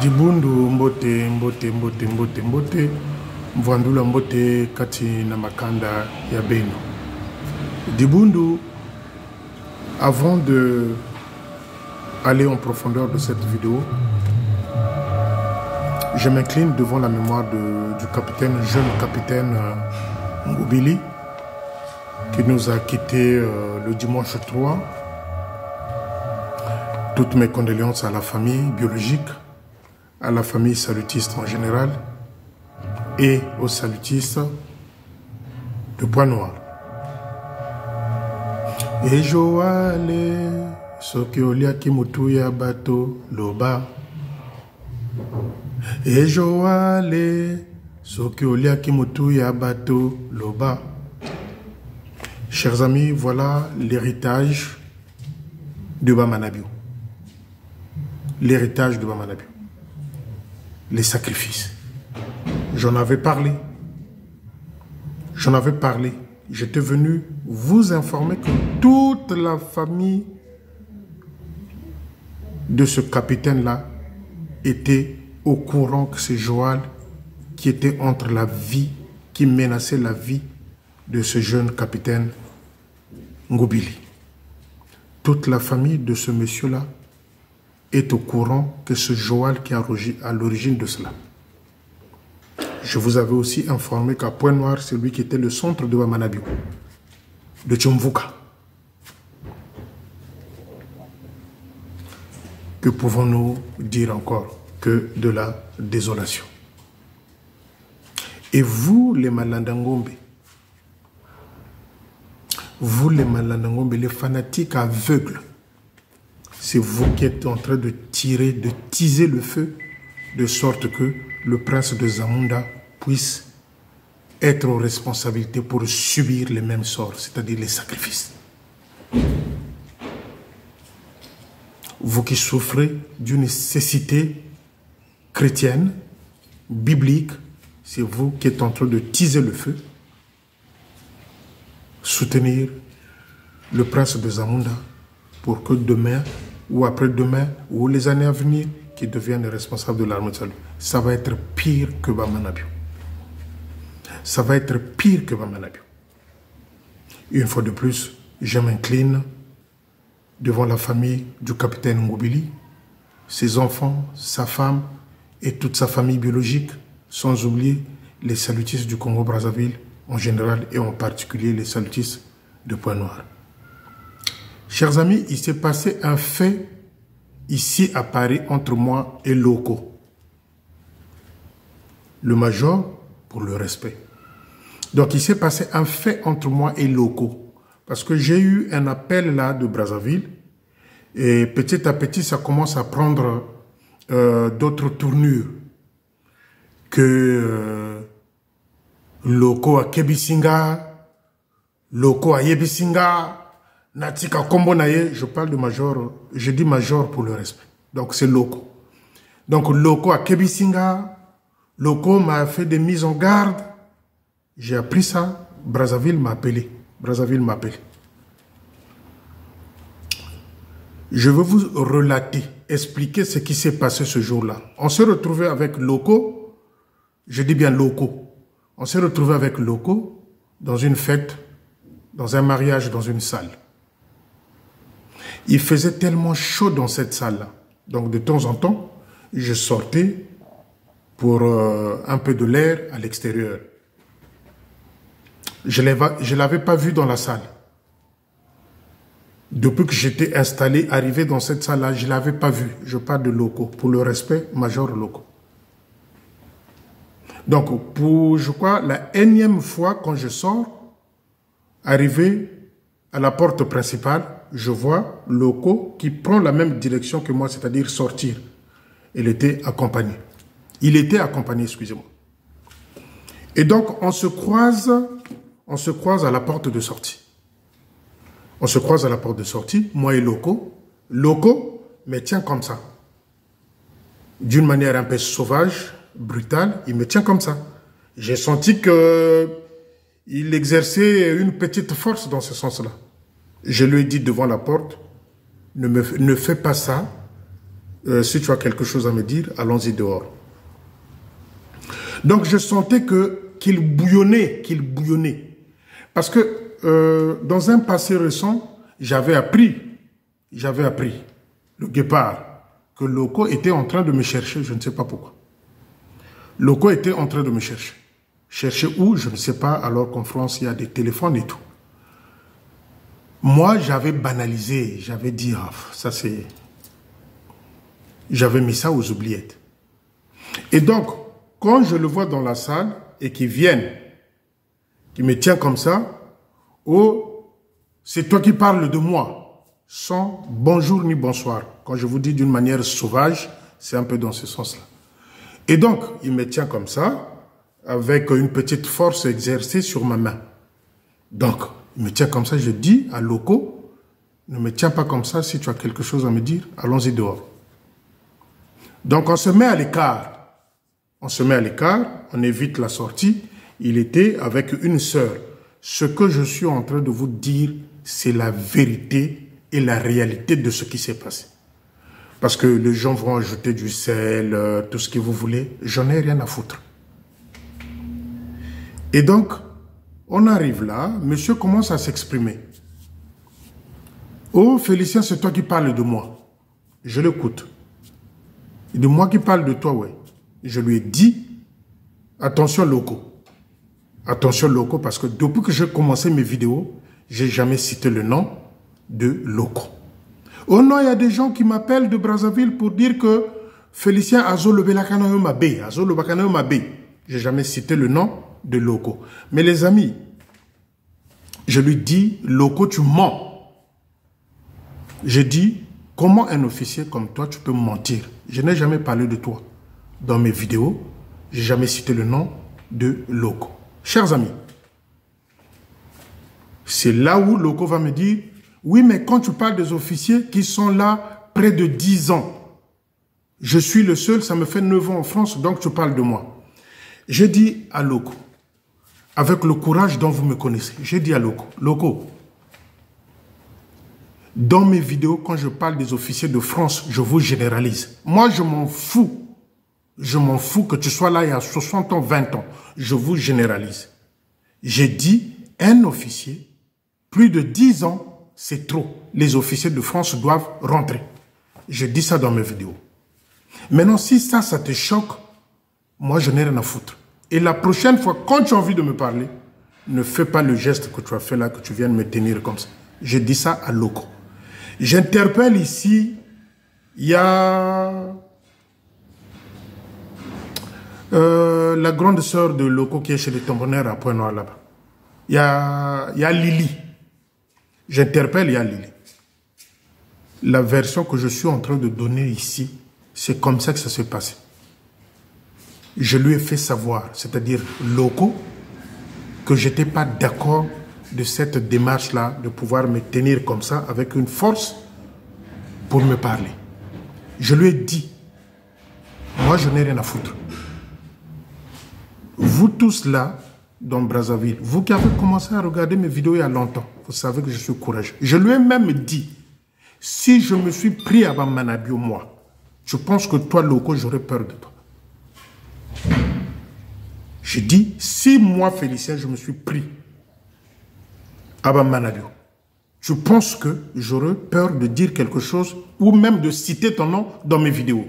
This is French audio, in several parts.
Dibundu mbote mvandula mbote kati na makanda ya Beno. Dibundu, avant de aller en profondeur de cette vidéo, je m'incline devant la mémoire du capitaine, jeune capitaine Ngobili, qui nous a quittés le dimanche 3. Toutes mes condoléances à la famille biologique, à la famille salutiste en général et aux salutistes de Pointe-Noire. Et Joale, soki oliaki mutu ya bato loba. Et Joale, soki oliaki mutu ya bato loba. Chers amis, voilà l'héritage de Bamanabiou. L'héritage de Bamanabiou. Les sacrifices. J'en avais parlé. J'en avais parlé. J'étais venu vous informer que toute la famille de ce capitaine-là était au courant que c'est Joal qui était entre la vie, qui menaçait la vie de ce jeune capitaine Ngobili. Toute la famille de ce monsieur-là est au courant que c'est Joal qui est à l'origine de cela. Je vous avais aussi informé qu'à Pointe-Noire, c'est lui qui était le centre de Bamanabiou, de Tchomvouka. Que pouvons-nous dire encore que de la désolation? Et vous, les Malandangombe, vous, les Malandangombe, les fanatiques aveugles, c'est vous qui êtes en train de tirer, de teaser le feu, de sorte que le prince de Zamunda puisse être aux responsabilités pour subir les mêmes sorts, c'est-à-dire les sacrifices. Vous qui souffrez d'une nécessité chrétienne, biblique, c'est vous qui êtes en train de teaser le feu, soutenir le prince de Zamunda pour que demain ou après-demain ou les années à venir, qui deviennent les responsables de l'armée de salut. Ça va être pire que Bamanabiou. Ça va être pire que Bamanabiou. Une fois de plus, je m'incline devant la famille du capitaine Ngobili, ses enfants, sa femme et toute sa famille biologique, sans oublier les salutistes du Congo-Brazzaville en général et en particulier les salutistes de Pointe-Noire. Chers amis, il s'est passé un fait ici à Paris entre moi et Loko. Le major, pour le respect. Donc il s'est passé un fait entre moi et Loko. Parce que j'ai eu un appel là de Brazzaville. Et petit à petit, ça commence à prendre d'autres tournures. Que Loko à Kebisinga, Loko à Yebisinga, Natika Kombonaye, je parle de major, je dis major pour le respect. Donc c'est Loko. Donc Loko à Kebisinga, Loko m'a fait des mises en garde. J'ai appris ça, Brazzaville m'a appelé. Brazzaville m'a appelé. Je veux vous relater, expliquer ce qui s'est passé ce jour-là. On s'est retrouvé avec Loko, je dis bien Loko. On s'est retrouvé avec Loko dans une fête, dans un mariage, dans une salle. Il faisait tellement chaud dans cette salle-là. Donc, de temps en temps, je sortais pour un peu de l'air à l'extérieur. Je ne l'avais pas vu dans la salle. Depuis que j'étais installé, arrivé dans cette salle-là, je ne l'avais pas vu. Je parle de Loko. Pour le respect, major Loko. Donc, pour, je crois, la énième fois quand je sors, arrivé à la porte principale, je vois Loko qui prend la même direction que moi, c'est-à-dire sortir. Il était accompagné. Il était accompagné, excusez-moi. Et donc, on se croise à la porte de sortie. On se croise à la porte de sortie, moi et Loko. Loko me tient comme ça. D'une manière un peu sauvage, brutale, il me tient comme ça. J'ai senti qu'il exerçait une petite force dans ce sens-là. Je lui ai dit devant la porte, ne fais pas ça, Si tu as quelque chose à me dire, allons-y dehors. Donc, je sentais qu'il bouillonnait, Parce que dans un passé récent, j'avais appris, le guépard, que Loco était en train de me chercher, je ne sais pas pourquoi. Loco était en train de me chercher. Chercher où, je ne sais pas, alors qu'en France, il y a des téléphones et tout. Moi, j'avais banalisé, j'avais dit, ah, ça c'est... J'avais mis ça aux oubliettes. Et donc, quand je le vois dans la salle et qu'il vienne, qu'il me tient comme ça, oh, c'est toi qui parles de moi, sans bonjour ni bonsoir. Quand je vous dis d'une manière sauvage, c'est un peu dans ce sens-là. Et donc, il me tient comme ça, avec une petite force exercée sur ma main. Donc, il me tient comme ça, je dis à Loco, ne me tiens pas comme ça, si tu as quelque chose à me dire, allons-y dehors. Donc, on se met à l'écart. On évite la sortie. Il était avec une sœur. Ce que je suis en train de vous dire, c'est la vérité et la réalité de ce qui s'est passé. Parce que les gens vont ajouter du sel, tout ce que vous voulez. J'en ai rien à foutre. Et donc, on arrive là, monsieur commence à s'exprimer. Oh, Félicien, c'est toi qui parles de moi. Je l'écoute. Il dit, moi qui parle de toi, ouais. Je lui ai dit, attention Loco. Attention Loco, parce que depuis que j'ai commencé mes vidéos, j'ai jamais cité le nom de Loco. Oh non, il y a des gens qui m'appellent de Brazzaville pour dire que Félicien Azolo Belakanayo Mabé, Azolo Bakanayo Mabé. J'ai jamais cité le nom de Loco. Mais les amis, je lui dis, Loco, tu mens. J'ai dit, comment un officier comme toi, tu peux mentir? Je n'ai jamais parlé de toi. Dans mes vidéos, je n'ai jamais cité le nom de Loco. Chers amis, c'est là où Loco va me dire, oui, mais quand tu parles des officiers qui sont là près de 10 ans, je suis le seul, ça me fait 9 ans en France, donc tu parles de moi. J'ai dit à Loco, avec le courage dont vous me connaissez, j'ai dit à Loco, Loco, dans mes vidéos, quand je parle des officiers de France, je vous généralise. Moi, je m'en fous. Je m'en fous que tu sois là il y a 60 ans, 20 ans. Je vous généralise. J'ai dit, un officier, plus de 10 ans, c'est trop. Les officiers de France doivent rentrer. Je dis ça dans mes vidéos. Maintenant, si ça te choque, moi, je n'ai rien à foutre. Et la prochaine fois, quand tu as envie de me parler, ne fais pas le geste que tu as fait là, que tu viens de me tenir comme ça. Je dis ça à Loco. J'interpelle ici, il y a la grande sœur de Loco qui est chez les Tambonnaires à Pointe-Noire là-bas. Il y a Lily. J'interpelle, il y a Lily. La version que je suis en train de donner ici, c'est comme ça que ça s'est passé. Je lui ai fait savoir, c'est-à-dire Loco, que je n'étais pas d'accord de cette démarche-là, de pouvoir me tenir comme ça, avec une force, pour me parler. Je lui ai dit, moi je n'ai rien à foutre. Vous tous là, dans Brazzaville, vous qui avez commencé à regarder mes vidéos il y a longtemps, vous savez que je suis courageux. Je lui ai même dit, si je me suis pris à Bammanabio, moi, je pense que toi, Loco, j'aurais peur de toi. Je dis, si moi, Félicien, je me suis pris à Bammanabio, tu penses que j'aurais peur de dire quelque chose ou même de citer ton nom dans mes vidéos?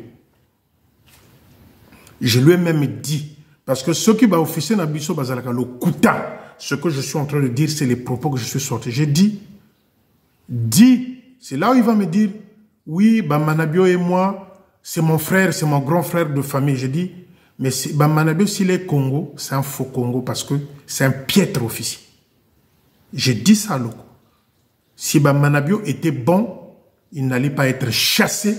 Je lui ai même dit, parce que ce qui va officier dans Bisso Bazalaka, le Kouta, ce que je suis en train de dire, c'est les propos que je suis sorti. J'ai dit, c'est là où il va me dire, oui, Bammanabio et moi, c'est mon frère, c'est mon grand frère de famille. J'ai dit, mais Bammanabio, s'il est Congo, c'est un faux Congo parce que c'est un piètre officier. J'ai dit ça à Loco. Si Bammanabio était bon, il n'allait pas être chassé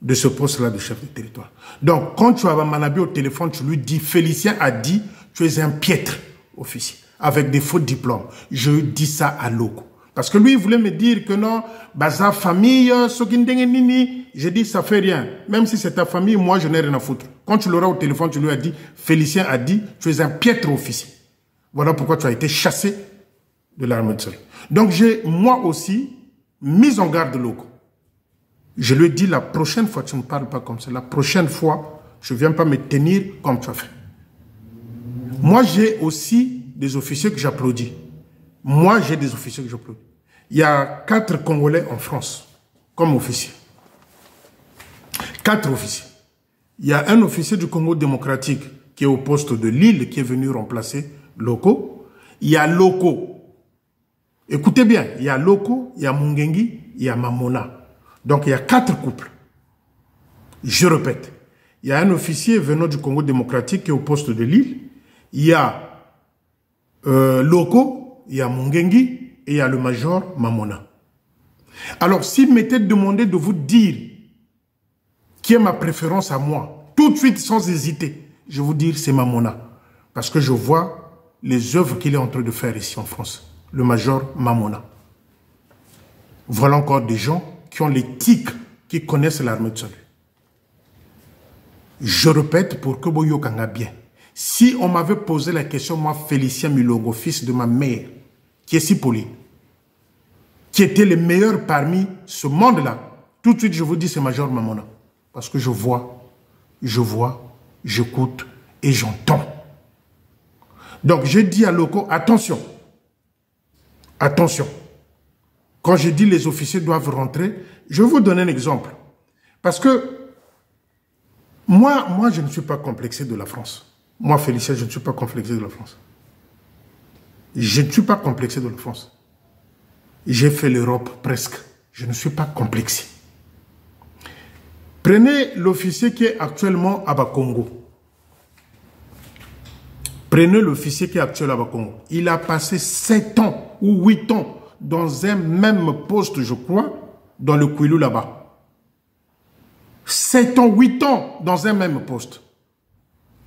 de ce poste-là de chef de territoire. Donc, quand tu as Bammanabio au téléphone, tu lui dis, Félicien a dit, tu es un piètre officier, avec des faux diplômes. Je dis ça à Loco. Parce que lui, il voulait me dire que non, Baza famille, Sokindenge. J'ai dit, ça fait rien. Même si c'est ta famille, moi, je n'ai rien à foutre. Quand tu l'auras au téléphone, tu lui as dit, Félicien a dit, tu es un piètre officier. Voilà pourquoi tu as été chassé de l'armée de sol. Donc, j'ai, moi aussi, mis en garde Loco. Je lui ai dit, la prochaine fois, tu ne parles pas comme ça. La prochaine fois, je ne viens pas me tenir comme tu as fait. Moi, j'ai aussi des officiers que j'applaudis. Moi, j'ai des officiers que j'applaudis. Il y a 4 Congolais en France comme officiers. 4 officiers. Il y a un officier du Congo démocratique qui est au poste de Lille, qui est venu remplacer Loko. Il y a Loko. Écoutez bien, il y a Loko, il y a Mungengi, il y a Mamona. Donc, il y a 4 couples. Je répète. Il y a un officier venant du Congo démocratique qui est au poste de Lille. Il y a Loko, il y a Mungengi et il y a le major Mamona. Alors, s'il m'était demandé de vous dire qui est ma préférence à moi, tout de suite, sans hésiter, je vais vous dire c'est Mamona. Parce que je vois les œuvres qu'il est en train de faire ici en France. Le major Mamona. Voilà encore des gens qui ont l'éthique, qui connaissent l'armée de salut. Je répète pour que Boyo Kanga bien. Si on m'avait posé la question, moi, Félicien Milongo, fils de ma mère, qui est si poli, qui était le meilleur parmi ce monde-là, tout de suite, je vous dis, c'est Major Mamona. Parce que je vois, j'écoute et j'entends. Donc, je dis à Loko, attention. Attention. Quand je dis les officiers doivent rentrer, je vais vous donner un exemple. Parce que moi, je ne suis pas complexé de la France. Moi, Félicien, je ne suis pas complexé de la France. Je ne suis pas complexé de la France. J'ai fait l'Europe presque. Je ne suis pas complexé. Prenez l'officier qui est actuellement à Bakongo. Prenez l'officier qui est actuellement à Bakongo. Il a passé 7 ans ou 8 ans dans un même poste, je crois, dans le Kwilu là-bas. 7 ans, 8 ans dans un même poste.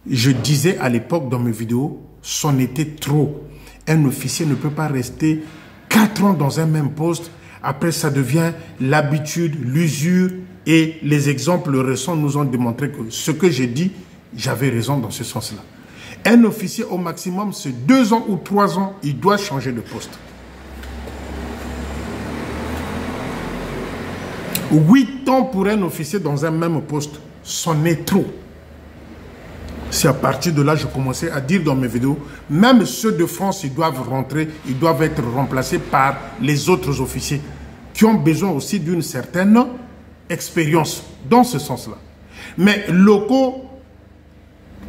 Je disais à l'époque dans mes vidéos, c'en était trop. Un officier ne peut pas rester 4 ans dans un même poste. Après, ça devient l'habitude, l'usure. Et les exemples récents nous ont démontré que ce que j'ai dit, j'avais raison dans ce sens-là. Un officier, au maximum, c'est 2 ans ou 3 ans, il doit changer de poste. 8 ans pour un officier dans un même poste, c'en est trop. C'est à partir de là que je commençais à dire dans mes vidéos, même ceux de France, ils doivent rentrer, ils doivent être remplacés par les autres officiers qui ont besoin aussi d'une certaine expérience dans ce sens-là. Mais Loko,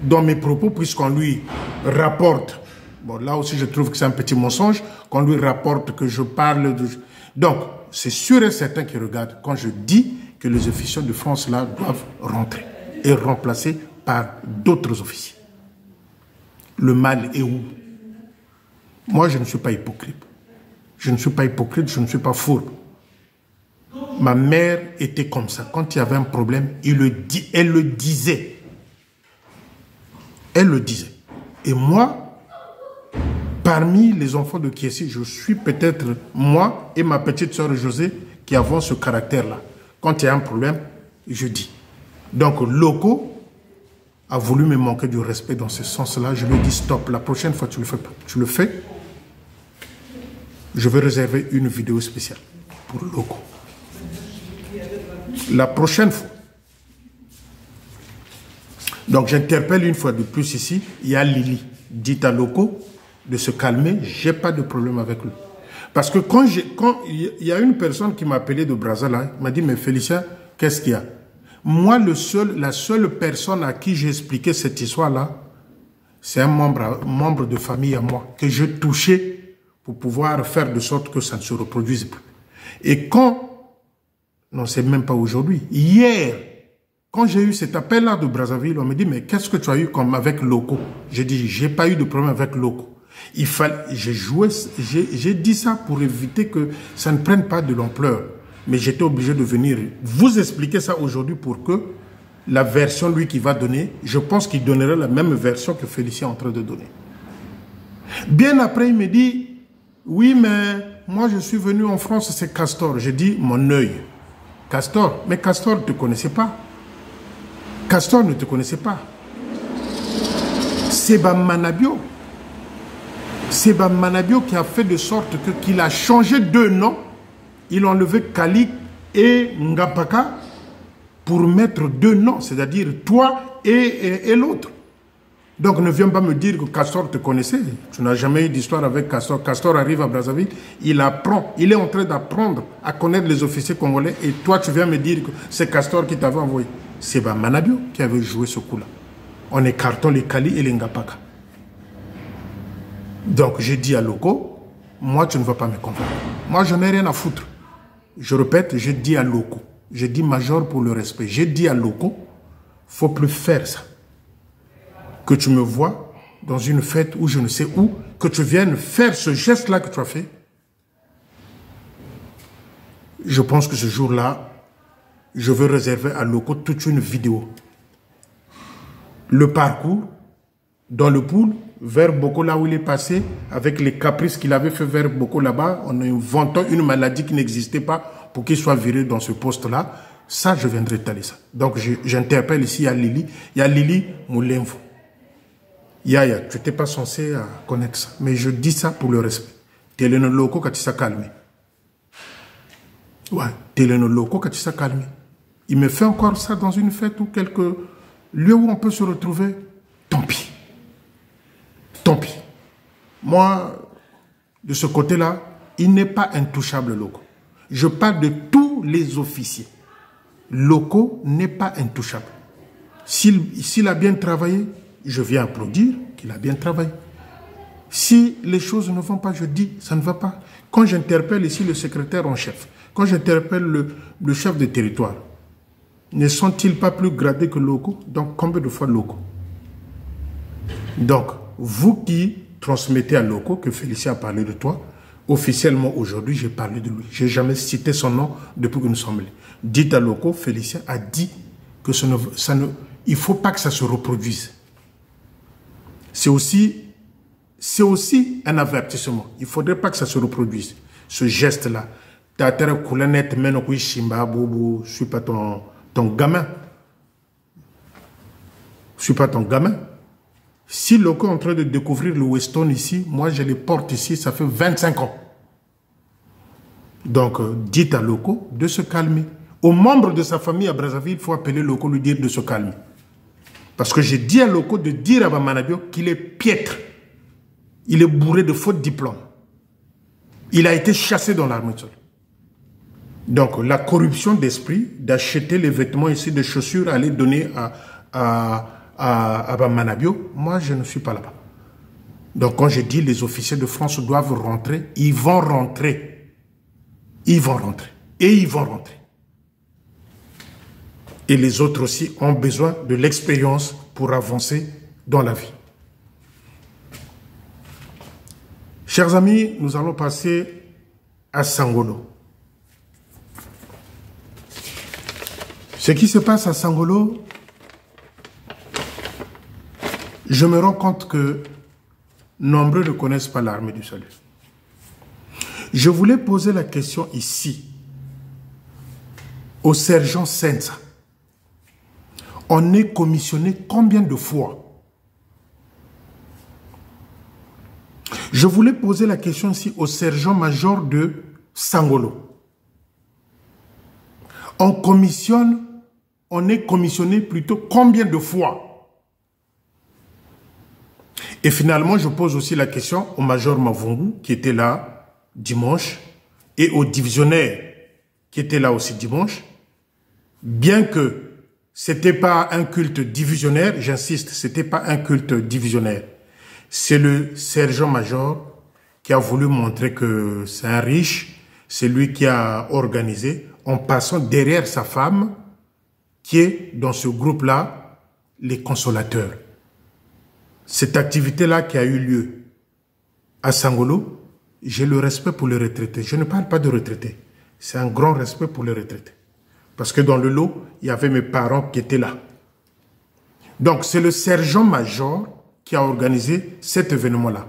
dans mes propos, puisqu'on lui rapporte, bon là aussi je trouve que c'est un petit mensonge, qu'on lui rapporte que je parle de... Donc, c'est sûr et certain qu'il regarde quand je dis que les officiers de France là doivent rentrer et remplacer par d'autres officiers. Le mal est où? Moi, je ne suis pas hypocrite. Je ne suis pas hypocrite, je ne suis pas fourbe. Ma mère était comme ça. Quand il y avait un problème, elle le disait. Elle le disait. Et moi, parmi les enfants de Kiessi, je suis peut-être moi et ma petite sœur José qui avons ce caractère-là. Quand il y a un problème, je dis. Donc, Loko a voulu me manquer du respect dans ce sens-là. Je lui ai dit stop, la prochaine fois tu le fais pas. Tu le fais, je vais réserver une vidéo spéciale pour Loko. La prochaine fois. Donc j'interpelle une fois de plus ici, il y a Lili. Dites à Loko de se calmer, j'ai pas de problème avec lui. Parce que quand il y a une personne qui m'a appelé de Brazzaville, il m'a dit mais Félicien, qu'est-ce qu'il y a? Moi, la seule personne à qui j'ai expliqué cette histoire-là, c'est un membre de famille à moi, que je touchais pour pouvoir faire de sorte que ça ne se reproduise plus. Et quand, non, c'est même pas aujourd'hui, hier, quand j'ai eu cet appel-là de Brazzaville, on me dit, mais qu'est-ce que tu as eu comme avec Loko? J'ai dit, j'ai pas eu de problème avec Loko. J'ai dit ça pour éviter que ça ne prenne pas de l'ampleur. Mais j'étais obligé de venir vous expliquer ça aujourd'hui pour que la version, lui, qui va donner, je pense qu'il donnerait la même version que Félicien est en train de donner. Bien après, il me dit, oui, mais moi, je suis venu en France, c'est Castor. J'ai dit, mon œil. Castor, mais Castor ne te connaissait pas. Castor ne te connaissait pas. C'est Manabio. C'est Manabio qui a fait de sorte qu'il a changé de nom. Il a enlevé Kali et Ngapaka pour mettre deux noms, c'est-à-dire toi et l'autre. Donc ne viens pas me dire que Castor te connaissait. Tu n'as jamais eu d'histoire avec Castor. Castor arrive à Brazzaville, il apprend, il est en train d'apprendre à connaître les officiers congolais et toi tu viens me dire que c'est Castor qui t'avait envoyé. C'est Manabio qui avait joué ce coup-là, en écartant les Kali et les Ngapaka. Donc j'ai dit à Loko, moi tu ne vas pas me convaincre. Moi je n'ai rien à foutre. Je répète, j'ai dit à Loko, j'ai dit Major pour le respect, j'ai dit à Loko, faut plus faire ça. Que tu me vois dans une fête ou je ne sais où, que tu viennes faire ce geste-là que tu as fait, je pense que ce jour-là, je veux réserver à Loko toute une vidéo. Le parcours, dans le pool, vers Boko, là où il est passé, avec les caprices qu'il avait fait vers Boko là-bas, en inventant une maladie qui n'existait pas pour qu'il soit viré dans ce poste-là, ça, je viendrai étaler ça. Donc, j'interpelle ici à Lili. Il y a Lili Moulenvo. Yaya, tu n'étais pas censé connaître ça. Mais je dis ça pour le respect. Téléno Loko, quand tu s'est calmé. Ouais, Téléno Loko, quand tu s'est calmé. Il me fait encore ça dans une fête ou quelques lieux où on peut se retrouver. Tant pis. Tant pis. Moi, de ce côté-là, il n'est pas intouchable, Loko. Je parle de tous les officiers. Loko n'est pas intouchable. S'il a bien travaillé, je viens applaudir qu'il a bien travaillé. Si les choses ne vont pas, je dis, ça ne va pas. Quand j'interpelle ici le secrétaire en chef, quand j'interpelle le chef de territoire, ne sont-ils pas plus gradés que Loko? Donc, combien de fois Loko? Donc, vous qui transmettez à Loko que Félicien a parlé de toi, officiellement aujourd'hui, j'ai parlé de lui. Je n'ai jamais cité son nom depuis que nous sommes là. Dites à Loko, Félicien a dit que il ne faut pas que ça se reproduise. C'est aussi un avertissement. Il ne faudrait pas que ça se reproduise. Ce geste-là. Je ne suis pas ton gamin. Je ne suis pas ton gamin. Si Loko est en train de découvrir le Weston ici, moi je les porte ici, ça fait 25 ans. Donc, dites à Loko de se calmer. Aux membres de sa famille à Brazzaville, il faut appeler Loko, lui dire de se calmer. Parce que j'ai dit à Loko de dire à Bamanabio qu'il est piètre. Il est bourré de faux diplômes. Il a été chassé dans l'armée de sol. Donc, la corruption d'esprit d'acheter les vêtements ici, des chaussures, à les donner à Bamanabio, moi, je ne suis pas là-bas. Donc, quand je dis les officiers de France doivent rentrer, ils vont rentrer. Ils vont rentrer. Et ils vont rentrer. Et les autres aussi ont besoin de l'expérience pour avancer dans la vie. Chers amis, nous allons passer à Sangolo. Ce qui se passe à Sangolo, je me rends compte que nombreux ne connaissent pas l'armée du salut. Je voulais poser la question ici au sergent Senza. On est commissionné combien de fois? Je voulais poser la question ici au sergent-major de Sangolo. On est commissionné plutôt combien de fois? Et finalement, je pose aussi la question au major Mavungu qui était là dimanche et au divisionnaire qui était là aussi dimanche. Bien que ce n'était pas un culte divisionnaire, j'insiste, ce n'était pas un culte divisionnaire. C'est le sergent-major qui a voulu montrer que c'est un riche, c'est lui qui a organisé, en passant derrière sa femme, qui est dans ce groupe-là, les consolateurs. Cette activité-là qui a eu lieu à Sangolo, j'ai le respect pour les retraités. Je ne parle pas de retraités, c'est un grand respect pour les retraités. Parce que dans le lot, il y avait mes parents qui étaient là. Donc, c'est le sergent-major qui a organisé cet événement-là.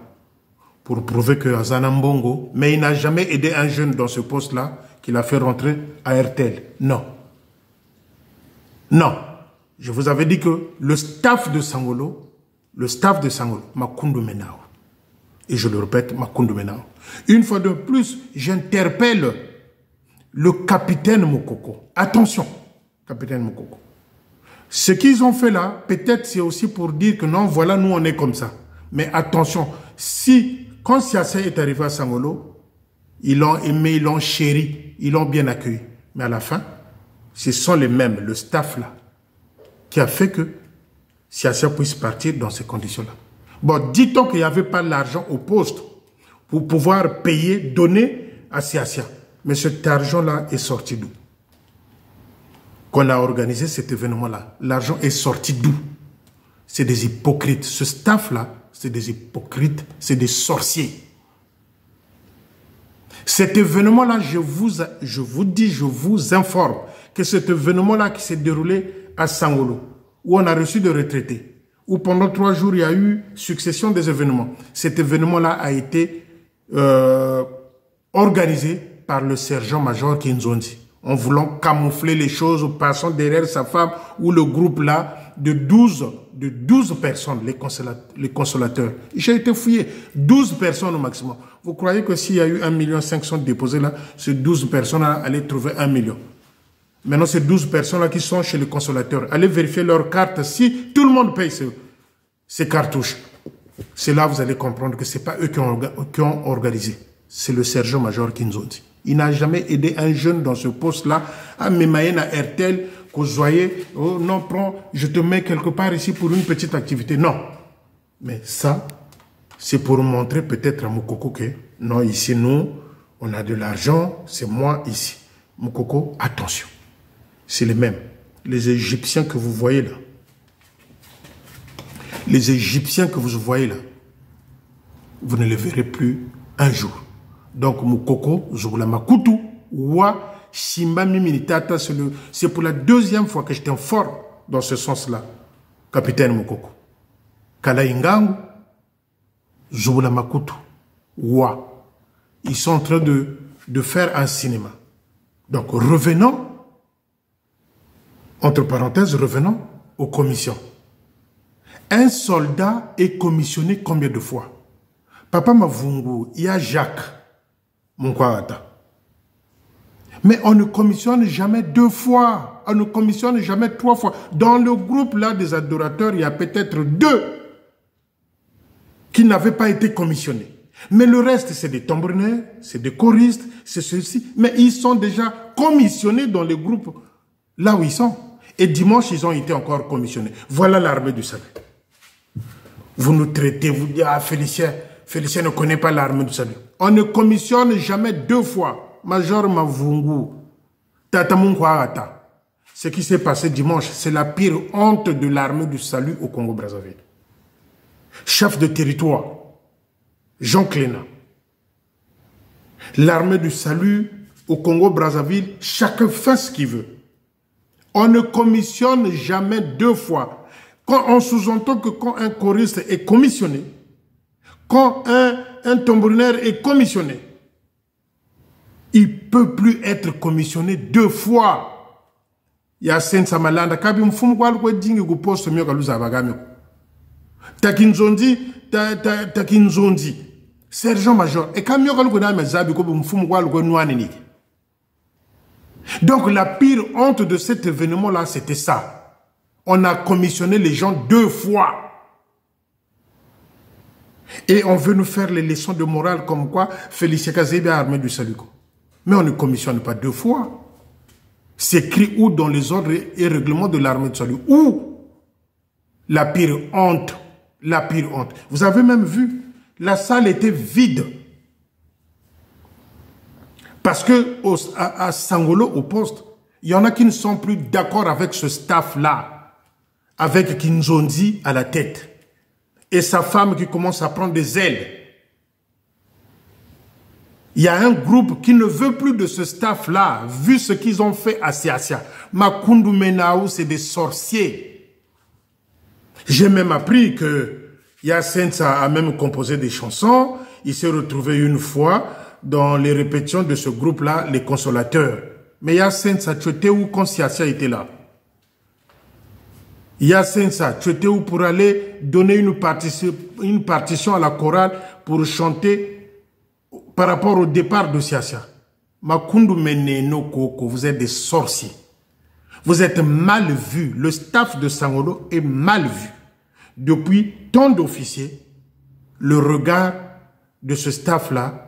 Pour prouver que Azana Mbongo, mais il n'a jamais aidé un jeune dans ce poste-là qu'il a fait rentrer à RTL. Non. Non. Je vous avais dit que le staff de Sangolo, Makundu Menao. Et je le répète, Makundu Menao. Une fois de plus, j'interpelle le capitaine Mokoko. Attention, capitaine Mokoko. Ce qu'ils ont fait là, peut-être c'est aussi pour dire que non, voilà, nous on est comme ça. Mais attention, si, quand Siassa est arrivé à Sangolo, ils l'ont aimé, ils l'ont chéri, ils l'ont bien accueilli. Mais à la fin, ce sont les mêmes, le staff là, qui a fait que Siassa puisse partir dans ces conditions-là. Bon, dit-on qu'il n'y avait pas l'argent au poste pour pouvoir payer, donner à Siassa. Mais cet argent-là est sorti d'où? Qu'on a organisé cet événement-là. L'argent est sorti d'où? C'est des hypocrites. Ce staff-là, c'est des hypocrites, c'est des sorciers. Cet événement-là, je vous dis, je vous informe que cet événement-là qui s'est déroulé à Sangolo, où on a reçu des retraités, où pendant 3 jours, il y a eu succession des événements. Cet événement-là a été organisé par le sergent-major Kinzondi, en voulant camoufler les choses, passant derrière sa femme, ou le groupe là de 12 personnes, les consolateurs. J'ai été fouillé, 12 personnes au maximum. Vous croyez que s'il y a eu 1 500 000 déposés là, ces 12 personnes-là allaient trouver 1 million? Maintenant, ces 12 personnes-là qui sont chez les consolateurs, allez vérifier leurs cartes. Si tout le monde paye ces cartouches, c'est là que vous allez comprendre que ce n'est pas eux qui ont organisé. C'est le sergent-major Kinzondi. Il n'a jamais aidé un jeune dans ce poste-là à Memayen, à RTL, que vous voyez, oh non, prends, je te mets quelque part ici pour une petite activité. Non. Mais ça, c'est pour montrer peut-être à Mokoko que, non, ici, nous, on a de l'argent, c'est moi ici. Mokoko, attention. C'est les mêmes. Les Égyptiens que vous voyez là. Les Égyptiens que vous voyez là, vous ne les verrez plus un jour. Donc, Mokoko, Zougoula Makutu, Wa, Shimba Miminitata, c'est pour la 2e fois que je t'informe dans ce sens-là, capitaine Mokoko. Kalaingangu, Zougoula Makutu, Wa. Ils sont en train de faire un cinéma. Donc, revenons, entre parenthèses, revenons aux commissions. Un soldat est commissionné combien de fois? Papa Mavungu, il y a Jacques, Munkwata. Mais on ne commissionne jamais 2 fois. On ne commissionne jamais 3 fois. Dans le groupe là des adorateurs, il y a peut-être 2 qui n'avaient pas été commissionnés. Mais le reste, c'est des tambourinaires, c'est des choristes, c'est ceux-ci. Mais ils sont déjà commissionnés dans les groupes là où ils sont. Et dimanche, ils ont été encore commissionnés. Voilà l'armée du salut. Vous nous traitez, vous dites, ah, Félicien ne connaît pas l'armée du salut. On ne commissionne jamais 2 fois. Major Mavungu, Tata Munkwata. Ce qui s'est passé dimanche, c'est la pire honte de l'armée du salut au Congo-Brazzaville. Chef de territoire, Jean Cléna. L'armée du salut au Congo-Brazzaville, chacun fait ce qu'il veut. On ne commissionne jamais 2 fois. Quand on sous-entend que quand un choriste est commissionné, quand un tambourinaire est commissionné, il ne peut plus être commissionné 2 fois. Il y a Sensa Malanda, Kabi Mfumu kwa lukwe dingi kuposto miyo kaluza abagame. Takinzondi, sergent-major, et quand miyo kalukwe na mezabi kobi Mfumu kwa lukwe nouane niki. Donc la pire honte de cet événement-là, c'était ça. On a commissionné les gens 2 fois. Et on veut nous faire les leçons de morale comme quoi Félicien Kazebe a armé du salut. Mais on ne commissionne pas 2 fois. C'est écrit où dans les ordres et règlements de l'armée du salut? Où? La pire honte. La pire honte. Vous avez même vu, la salle était vide. Parce que à Sangolo, au poste, il y en a qui ne sont plus d'accord avec ce staff-là, avec Kinzondi à la tête, et sa femme qui commence à prendre des ailes. Il y a un groupe qui ne veut plus de ce staff-là, vu ce qu'ils ont fait à Siassa. Makundu Menaou, c'est des sorciers. J'ai même appris que Yasensa a même composé des chansons. Il s'est retrouvé une fois dans les répétitions de ce groupe-là, les consolateurs. Mais Yasensa, tu étais où quand Siassa était là? Yasensa, tu étais où pour aller donner une partition à la chorale pour chanter par rapport au départ de Siassa? Makundu Meneno Koko, vous êtes des sorciers. Vous êtes mal vus. Le staff de Sangolo est mal vu. Depuis tant d'officiers, le regard de ce staff-là,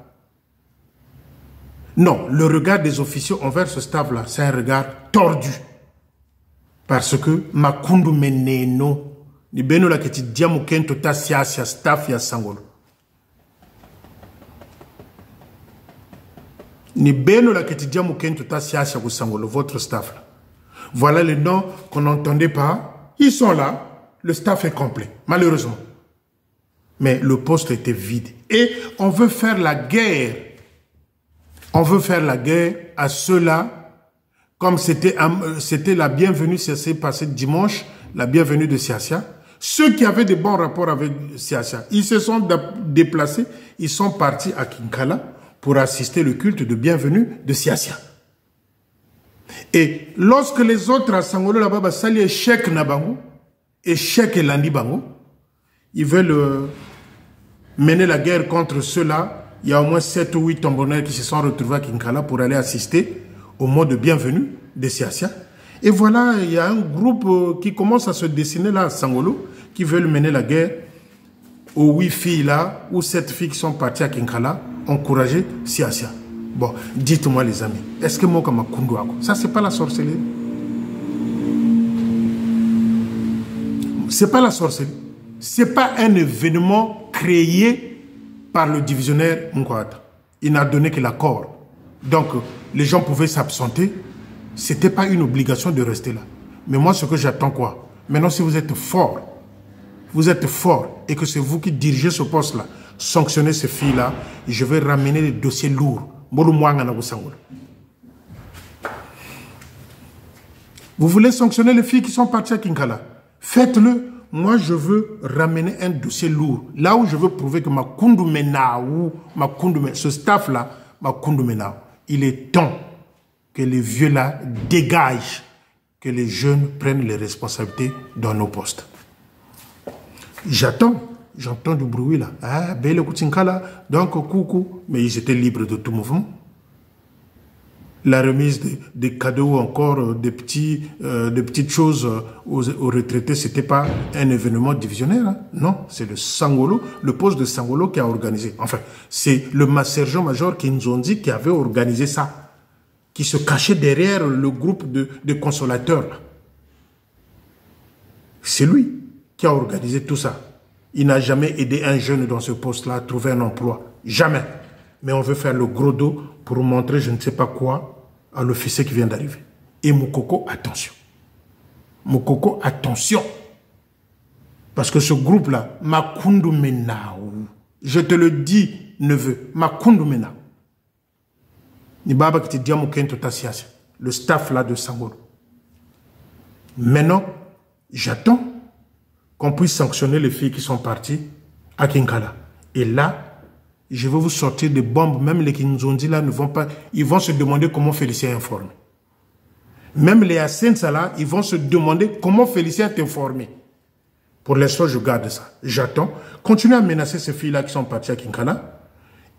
non, le regard des officiers envers ce staff-là, c'est un regard tordu. Parce que Makundu Meneno, ni beno la keti diamu kento ta siasia staff ya Sangolo. Ni beno la keti diamu kento ta siasia ku Sangolo, votre staff là. Voilà les noms qu'on n'entendait pas. Ils sont là. Le staff est complet, malheureusement. Mais le poste était vide. Et on veut faire la guerre. On veut faire la guerre à ceux-là, comme c'était la bienvenue, ça s'est passé dimanche, la bienvenue de Siasia. Ceux qui avaient de bons rapports avec Siasia, ils se sont déplacés, ils sont partis à Kinkala pour assister le culte de bienvenue de Siasia. Et lorsque les autres à Sangolo là-bas, sali échec Nabango, échec Landi Bango, ils veulent mener la guerre contre ceux-là. Il y a au moins 7 ou 8 tombonneurs qui se sont retrouvés à Kinkala pour aller assister au mot de bienvenue de Siasia. Et voilà, il y a un groupe qui commence à se dessiner là à Sangolo, qui veulent mener la guerre aux 8 filles là, ou 7 filles qui sont parties à Kinkala, encourager Siasia. Bon, dites-moi les amis, est-ce que Moka Makundu Ako, ça c'est pas la sorcellerie? C'est pas la sorcellerie. C'est pas un événement créé par le divisionnaire Mkwata. Il n'a donné que l'accord. Donc, les gens pouvaient s'absenter. Ce n'était pas une obligation de rester là. Mais moi, ce que j'attends quoi? Maintenant, si vous êtes fort et que c'est vous qui dirigez ce poste-là, sanctionnez ces filles-là, je vais ramener les dossiers lourds. Vous voulez sanctionner les filles qui sont parties à Kinkala? Faites-le. Moi, je veux ramener un dossier lourd. Là où je veux prouver que Makundu Menao, ce staff-là, Makundu Menao, il est temps que les vieux-là dégagent, que les jeunes prennent les responsabilités dans nos postes. J'entends du bruit là. Ah, Bele Koutinkala, donc coucou. Mais ils étaient libres de tout mouvement. La remise des cadeaux, encore des petites choses aux retraités, ce n'était pas un événement divisionnaire. Hein? Non, c'est le Sangolo, le poste de Sangolo qui a organisé. Enfin, c'est le sergent-major Kinzondi qui avait organisé ça, qui se cachait derrière le groupe de consolateurs. C'est lui qui a organisé tout ça. Il n'a jamais aidé un jeune dans ce poste-là à trouver un emploi. Jamais. Mais on veut faire le gros dos pour montrer je ne sais pas quoi à l'officier qui vient d'arriver. Et Moukoko, attention. Moukoko, attention. Parce que ce groupe-là, Makundu Menao, je te le dis, neveu, Makundu Menao. Nibaba qui te dit à Moukento Tassias, le staff là de Sangolo. Maintenant, j'attends qu'on puisse sanctionner les filles qui sont parties à Kinkala. Et là, je vais vous sortir des bombes. Même les Kinzondi là ne vont pas. Ils vont se demander comment Félicien est informé. Même les Assensa là, ils vont se demander comment Félicien est informé. Pour l'instant, je garde ça. J'attends. Continuez à menacer ces filles là qui sont parties à Kinkala.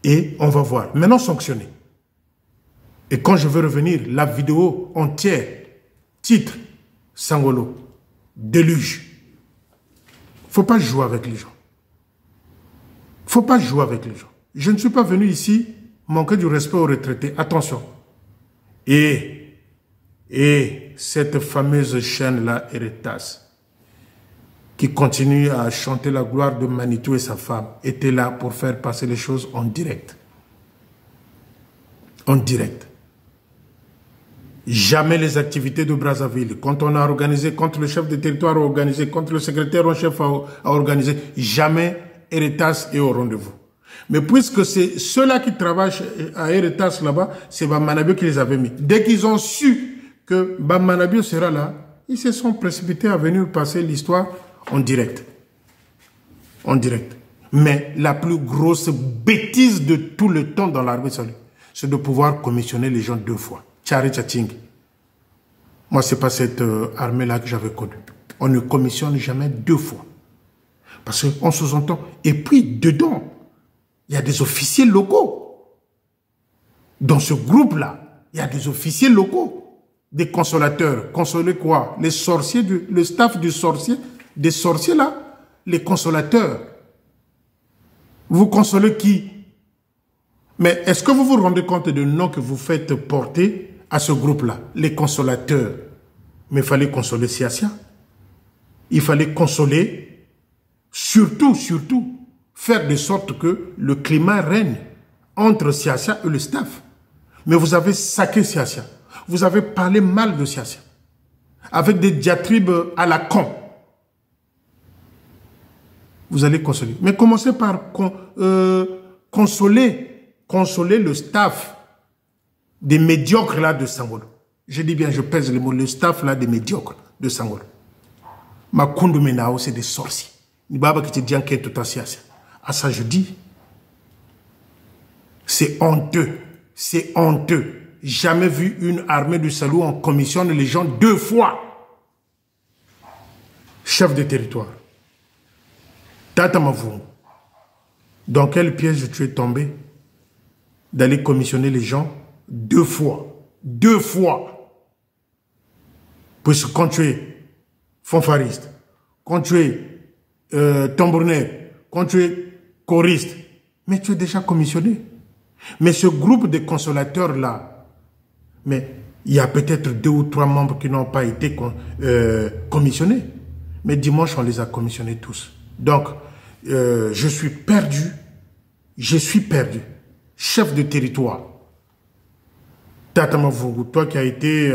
Et on va voir. Maintenant, sanctionner. Et quand je veux revenir, la vidéo entière, titre, Sangolo, déluge. Faut pas jouer avec les gens. Faut pas jouer avec les gens. Je ne suis pas venu ici manquer du respect aux retraités. Attention. Et cette fameuse chaîne-là, Héritas, qui continue à chanter la gloire de Manitou et sa femme, était là pour faire passer les choses en direct. En direct. Jamais les activités de Brazzaville, quand on a organisé, quand le chef de territoire a organisé, quand le secrétaire en chef a organisé, jamais Héritas est au rendez-vous. Mais puisque c'est ceux-là qui travaillent à Héritas là-bas, c'est Bamanabio qui les avait mis. Dès qu'ils ont su que Bamanabio sera là, ils se sont précipités à venir passer l'histoire en direct. En direct. Mais la plus grosse bêtise de tout le temps dans l'armée, c'est de pouvoir commissionner les gens 2 fois. Tchari Tchating. Moi, ce n'est pas cette armée-là que j'avais connue. On ne commissionne jamais 2 fois. Parce qu'on sous-entend. Et puis, dedans, il y a des officiers locaux. Dans ce groupe-là, il y a des officiers locaux, des consolateurs. Consoler quoi? Les sorciers, le staff du sorcier, des sorciers là, les consolateurs. Vous consolez qui? Mais est-ce que vous vous rendez compte du nom que vous faites porter à ce groupe-là? Les consolateurs. Mais il fallait consoler Siasia. Il fallait consoler, surtout, faire de sorte que le climat règne entre Siasia et le staff. Mais vous avez saqué Siasia. Vous avez parlé mal de Siasia. Avec des diatribes à la con. Vous allez consoler. Mais commencez par consoler le staff des médiocres là de Sangolo. Je dis bien, je pèse les mots, le staff là des médiocres de Sangolo. Makundu Menao, c'est des sorciers. Nibaba qui te dit en tout à Siasia. À ça, je dis, c'est honteux. C'est honteux. Jamais vu une armée du salut en commissionne les gens 2 fois. Chef de territoire. Tata Mavungu. Dans quel piège tu es tombé d'aller commissionner les gens 2 fois? 2 fois. Puisque quand tu es fanfariste, quand tu es tambourinaire, quand tu es choriste, mais tu es déjà commissionné. Mais ce groupe de consolateurs-là, mais il y a peut-être 2 ou 3 membres qui n'ont pas été commissionnés. Mais dimanche, on les a commissionnés tous. Donc, je suis perdu. Je suis perdu. Chef de territoire. Tata Mavungu, toi qui as été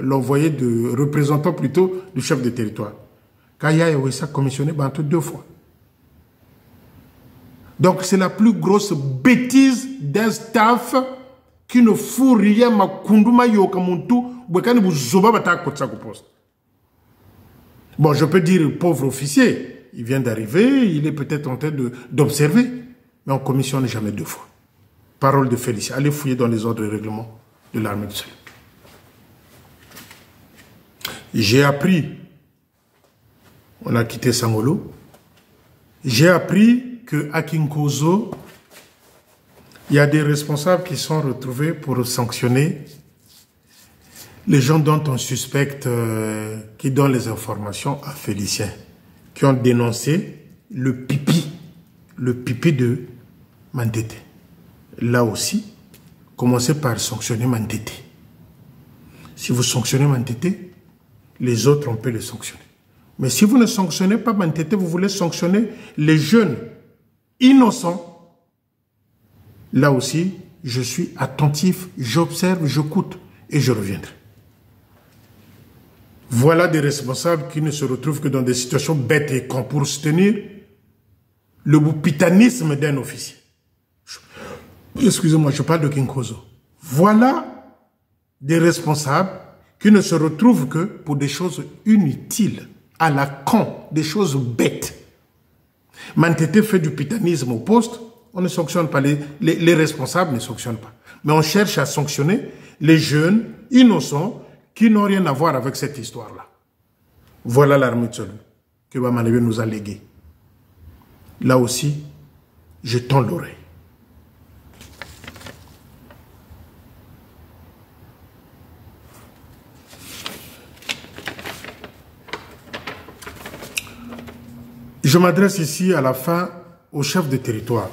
l'envoyé de représentant plutôt du chef de territoire. Kaya Yawesa commissionné 2 fois. Donc c'est la plus grosse bêtise d'un staff qui ne fout rien ma kunduma yokamuntu bwekani buzoba bata kotsa ko poste. Bon, je peux dire pauvre officier, il vient d'arriver, il est peut-être en train d'observer, mais on commissionne jamais 2 fois. Parole de Félicien, allez fouiller dans les ordres et règlements de l'armée du salut. J'ai appris, on a quitté Sangolo, j'ai appris qu'à Kinkozo, il y a des responsables qui sont retrouvés pour sanctionner les gens dont on suspecte qui donnent les informations à Félicien, qui ont dénoncé le pipi de Mandete. Là aussi, commencez par sanctionner Mandete. Si vous sanctionnez Mandete, les autres, on peut les sanctionner. Mais si vous ne sanctionnez pas Mandete, vous voulez sanctionner les jeunes innocents. Là aussi, je suis attentif, j'observe, j'écoute et je reviendrai. Voilà des responsables qui ne se retrouvent que dans des situations bêtes et cons pour soutenir le boupitanisme d'un officier. Excusez-moi, je parle de Kinkozo. Voilà des responsables qui ne se retrouvent que pour des choses inutiles, à la con, des choses bêtes. Mantete fait du pitanisme au poste, on ne sanctionne pas, les responsables ne sanctionnent pas. Mais on cherche à sanctionner les jeunes innocents qui n'ont rien à voir avec cette histoire-là. Voilà l'armée de Solu que Bamanabe nous a léguée. Là aussi, je tends l'oreille. Je m'adresse ici à la fin au chef de territoire.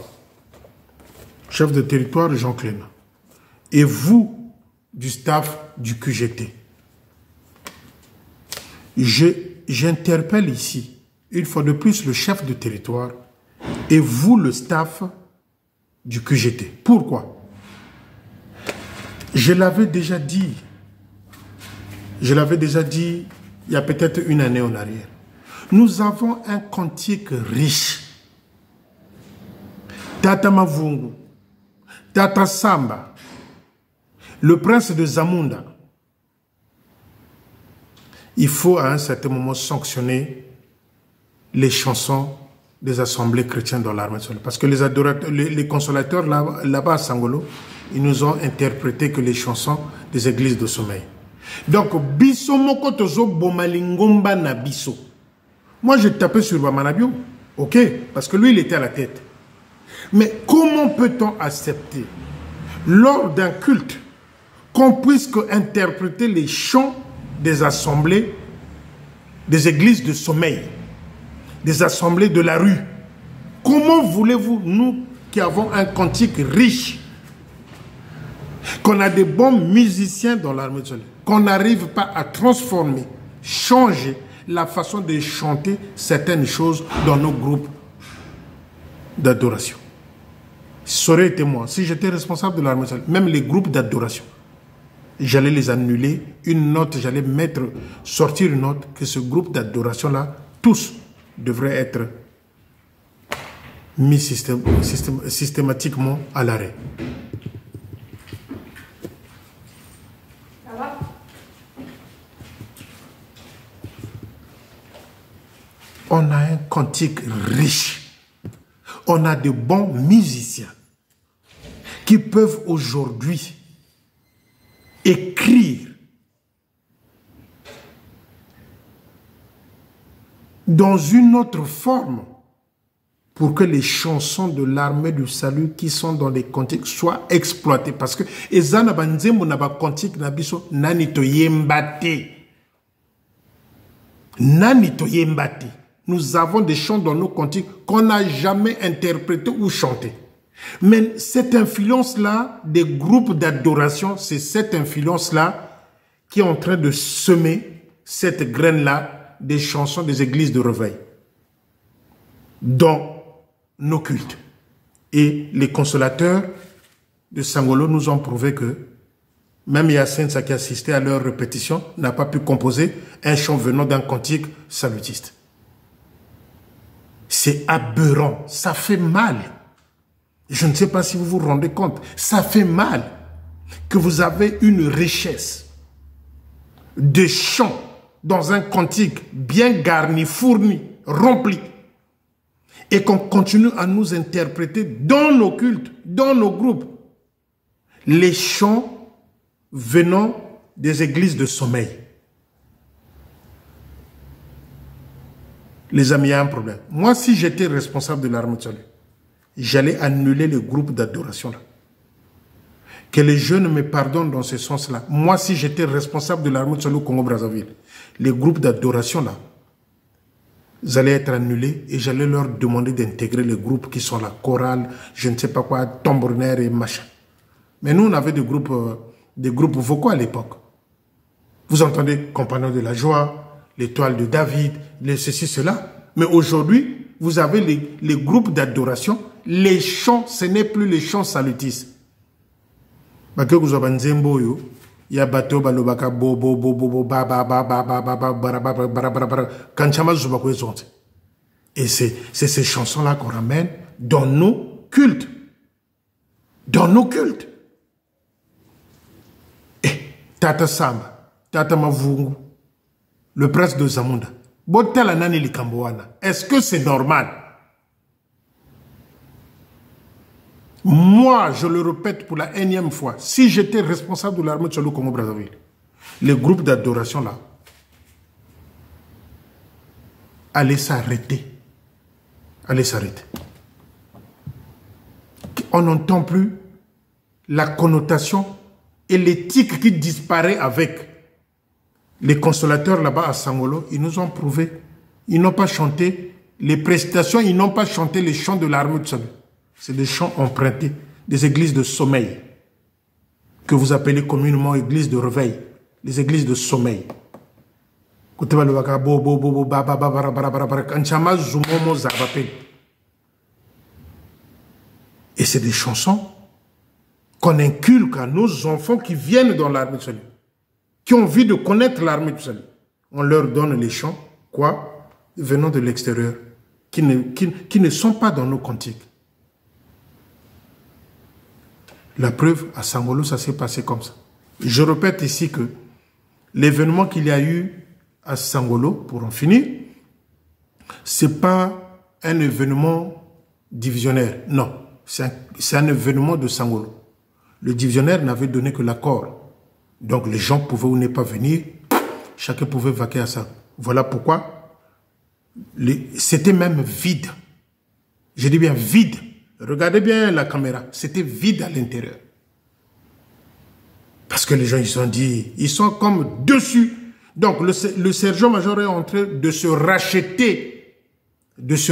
Chef de territoire Jean Clément. Et vous, du staff du QGT. J'interpelle ici, une fois de plus, le chef de territoire et vous, le staff du QGT. Pourquoi? Je l'avais déjà dit il y a peut-être une année en arrière. Nous avons un Kantieke riche. Tata Mavungu, Tata Samba, le prince de Zamunda. Il faut à un certain moment sanctionner les chansons des assemblées chrétiennes dans l'armée. Parce que les consolateurs là-bas à Sangolo, ils nous ont interprété que les chansons des églises de sommeil. Donc, biso moko tozo bomalingomba na biso. Moi, je tapais sur Bamanabio, ok, parce que lui, il était à la tête. Mais comment peut-on accepter lors d'un culte, qu'on puisse interpréter les chants des assemblées, des églises de sommeil, des assemblées de la rue. Comment voulez-vous, nous qui avons un cantique riche, qu'on a des bons musiciens dans l'armée de Salut, qu'on n'arrive pas à transformer, changer la façon de chanter certaines choses dans nos groupes d'adoration? Ça aurait été moi, si j'étais responsable de l'armée de Salut, même les groupes d'adoration, j'allais les annuler, une note, j'allais sortir une note que ce groupe d'adoration-là, tous devraient être mis systématiquement à l'arrêt. On a un cantique riche. On a de bons musiciens qui peuvent aujourd'hui écrire dans une autre forme pour que les chansons de l'armée du salut qui sont dans les cantiques soient exploitées. Parce que nous avons des chants dans nos cantiques qu'on n'a jamais interprétés ou chantés. Mais cette influence-là des groupes d'adoration, c'est cette influence-là qui est en train de semer cette graine-là des chansons des églises de réveil dans nos cultes. Et les consolateurs de Sangolo nous ont prouvé que même Yacine, qui a assisté à leur répétition, n'a pas pu composer un chant venant d'un cantique salutiste. C'est aberrant, ça fait mal. Je ne sais pas si vous vous rendez compte, ça fait mal que vous avez une richesse de chants dans un cantique bien garni, fourni, rempli, et qu'on continue à nous interpréter dans nos cultes, dans nos groupes, les chants venant des églises de sommeil. Les amis, il y a un problème. Moi, si j'étais responsable de l'armée de salut, j'allais annuler le groupe d'adoration là. Que les jeunes me pardonnent dans ce sens-là. Moi, si j'étais responsable de l'armée de salut au Congo-Brazzaville, les groupes d'adoration là, j'allais être annulés et j'allais leur demander d'intégrer les groupes qui sont la chorale, je ne sais pas quoi, tambourinaire et machin. Mais nous, on avait des groupes vocaux à l'époque. Vous entendez Compagnons de la joie, l'Étoile de David, les ceci, cela. Mais aujourd'hui, vous avez les groupes d'adoration. Les chants, ce n'est plus les chants salutistes. Il y a bateau balobaka bo bo bo bo bo ba ba ba ba ba ba ba ba ba ba ba ba ba kanchama zubako ezonte. Et c'est ces chansons-là qu'on ramène dans nos cultes. Dans nos cultes. Et Tata Samba, Tata Mavungu, le prince de Zamunda, Botala Nani Likamboana, est-ce que c'est normal? Moi, je le répète pour la énième fois, si j'étais responsable de l'armée de Salut Congo-Brazzaville, les groupes d'adoration là, allaient s'arrêter. Allaient s'arrêter. On n'entend plus la connotation et l'éthique qui disparaît avec. Les consolateurs là-bas à Sangolo, ils nous ont prouvé. Ils n'ont pas chanté les prestations, ils n'ont pas chanté les chants de l'armée de salut. C'est des chants empruntés des églises de sommeil, que vous appelez communément églises de réveil, les églises de sommeil. Et c'est des chansons qu'on inculque à nos enfants qui viennent dans l'armée de salut, qui ont envie de connaître l'armée de salut. On leur donne les chants, quoi, venant de l'extérieur, qui ne sont pas dans nos cantiques. La preuve, à Sangolo, ça s'est passé comme ça. Je répète ici que l'événement qu'il y a eu à Sangolo, pour en finir, ce n'est pas un événement divisionnaire. Non, c'est un événement de Sangolo. Le divisionnaire n'avait donné que l'accord. Donc les gens pouvaient ou ne pas venir, chacun pouvait vaquer à ça. Voilà pourquoi c'était même vide. Je dis bien vide. Regardez bien la caméra, c'était vide à l'intérieur. Parce que les gens, ils sont dit, ils sont comme dessus. Donc, le sergent-major est en train de se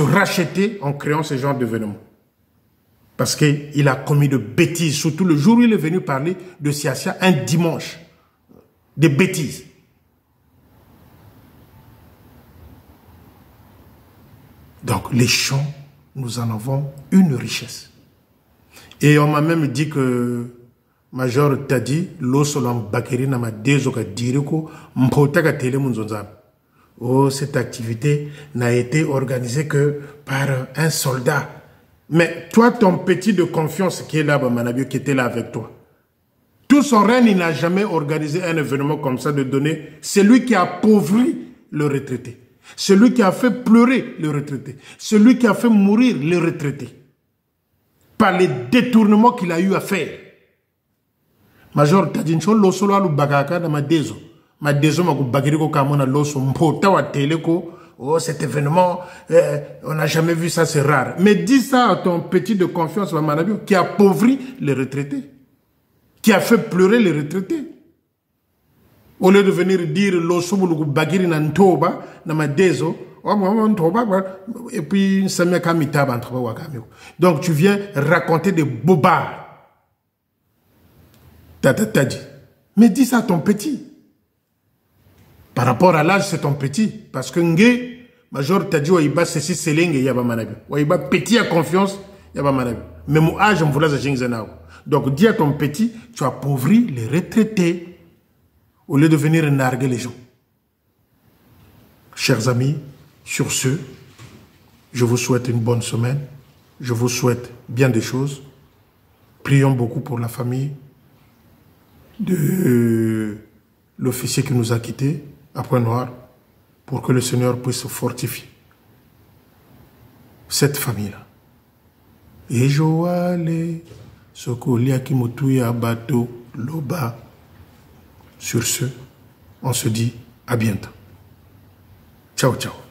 racheter en créant ce genre d'événement. Parce qu'il a commis de bêtises, surtout le jour où il est venu parler de Siasia, un dimanche. Des bêtises. Donc, les champs, nous en avons une richesse. Et on m'a même dit que Major Tadi, l'Osolam Bakeri n'a pas direko, m'potaka télé munzonzam. Oh, cette activité n'a été organisée que par un soldat. Mais toi, ton petit de confiance qui est là, Manabio, qui était là avec toi, tout son règne, il n'a jamais organisé un événement comme ça de donner. C'est lui qui a appauvri le retraité. Celui qui a fait pleurer le retraité. Celui qui a fait mourir le retraité. Par les détournements qu'il a eu à faire. Major Tadincho, l'osolo alu bagaka na madezo. Madezo maku bagiriko kamona l'oso mpota wa teleko. Oh, cet événement, on n'a jamais vu ça, c'est rare. Mais dis ça à ton petit de confiance, Manabio, qui a appauvri les retraités. Qui a fait pleurer les retraités. Au lieu de venir dire l'oso muluku bagiri na ntoba, na madezo, et puis donc tu viens raconter des bobards. T'as dit. Mais dis ça à ton petit. Par rapport à l'âge, c'est ton petit. Parce que Ngé, Major Tadji, Waïba, c'est si Selenge, Yaba Manabi. Waïba, petit à confiance, Yaba Manabi. Mais mon âge, on voulait ça. Donc dis à ton petit, tu appauvris les retraités. Au lieu de venir narguer les gens. Chers amis, sur ce, je vous souhaite une bonne semaine. Je vous souhaite bien des choses. Prions beaucoup pour la famille de l'officier qui nous a quittés à Pointe-Noire pour que le Seigneur puisse fortifier cette famille-là. Et Joale, Sokolia Kimotuya Bato Loba. Sur ce, on se dit à bientôt. Ciao, ciao.